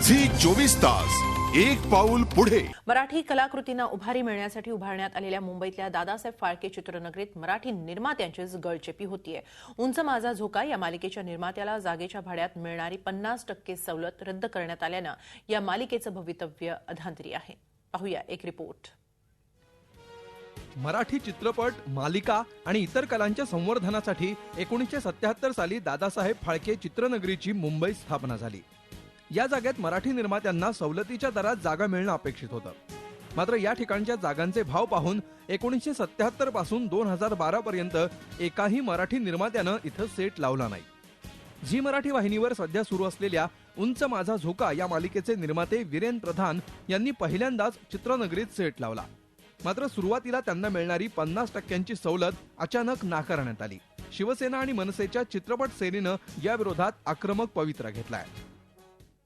Zee 24 तास एक पाऊल पुढे। मराठी कलाकृतींना उभारी मिळण्यासाठी उभारण्यात आलेल्या मुंबईतल्या दादासाहेब फाळके चित्रनगरीत मराठी निर्मात्यांचीच गळचेपी होतीये। उंच माझा झोका या मालिकेच्या निर्मात्याला जागेच्या भाड्यात मिळणारी 50% सवलत रद्द करण्यात आल्यानं या मालिकेचं भवितव्य अधांतरी आहे। पाहूया एक रिपोर्ट। मराठी चित्रपट, मालिका आणि इतर कलांच्या संवर्धनासाठी 1977 साली दादासाहेब फाळके चित्रनगरीची मुंबईत स्थापना झाली। या जागेत मराठी निर्मात्यांना सवलतीच्या दरात जागा मिळणं अपेक्षित होतं। मात्र या ठिकाणच्या जागांचे भाव पाहून 1977 पासून 2012 पर्यंत एकाही मराठी निर्मात्यानं इथं सेट लावला नाही। झी मराठी वाहिनीवर सध्या सुरू असलेल्या उंच माझा झोका या मालिकेचे निर्माते वीरेन प्रधान यांनी पहिल्यांदाच चित्रनगरीत सेट लावला। मात्र सुरुवातीला त्यांना मिळणारी 50% सवलत अचानक नाकारण्यात आली। शिवसेना आणि मनसेच्या चित्रपट सेनेनं या विरोधात आक्रमक पवित्रा घेतलाय।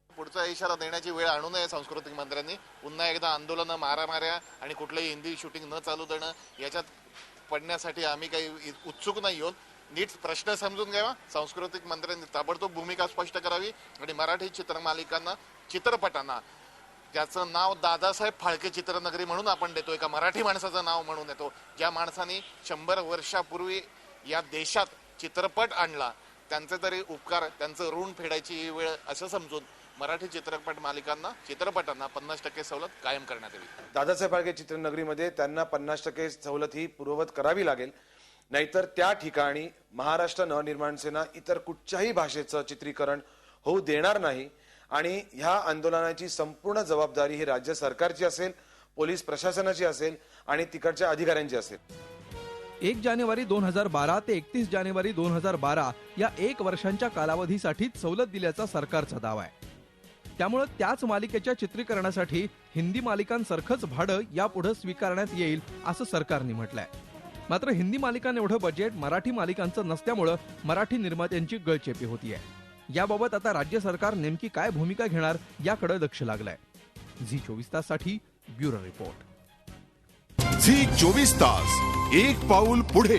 पुढचा इशारा देण्याची वेळ आणू नये सांस्कृतिक मंत्र्यांनी। पुन्हा एकदा आंदोलन, मारामाऱ्या आणि कुठलंही हिंदी शूटिंग न चालू देणं याच्यात पडण्यासाठी आम्ही काही उत्सुक नाही आहोत। नीट प्रश्न समजून घ्यावा। सांस्कृतिक मंत्र्यांनी ताबडतोब भूमिका स्पष्ट करावी आणि मराठी चित्रमालिकांना, चित्रपटांना ज्याचं नाव दादासाहेब फाळके चित्रनगरी म्हणून आपण देतो, एका मराठी माणसाचं नाव म्हणून येतो, ज्या माणसाने 100 वर्षापूर्वी या देशात चित्रपट आणला, त्यांचे तरी उपकार, त्यांचं ऋण फेडायची वेळ असं समजून मराठी चित्रपट मालिकांना, चित्रपटांना 50% सवलत कायम करण्यात यावी। दादासाहेब फाळके चित्रनगरीमध्ये त्यांना 50% सवलत ही पूर्ववत करावी लागेल, नाहीतर त्या ठिकाणी महाराष्ट्र नवनिर्माण सेना इतर कुठच्याही भाषेचं चित्रीकरण होऊ देणार नाही आणि ह्या आंदोलनाची संपूर्ण जबाबदारी ही राज्य सरकारची असेल, पोलीस प्रशासनाची असेल आणि तिकडच्या अधिकाऱ्यांची असेल। 1 जानेवारी 2012 ते 31 जानेवारी 2012 या 1 वर्षांच्या कालावधीसाठीच सवलत दिल्याचा सरकारचा दावा आहे। त्यामुळे त्याच मालिकेच्या चित्रीकरणासाठी हिंदी मालिकांसारखंच भाडं यापुढे स्वीकारण्यात येईल असं सरकारने म्हटलंय। मात्र हिंदी मालिकां एवढं बजेट मराठी मालिकांचं नसल्यामुळे मराठी निर्मात्यांची गळचेपी होतीये। याबाबत आता राज्य सरकार नेमकी काय भूमिका घेणार याकडे लक्ष लागलंय। झी 24 तास साठी ब्युरो रिपोर्ट। झी 24 तास एक पाऊल पुढे।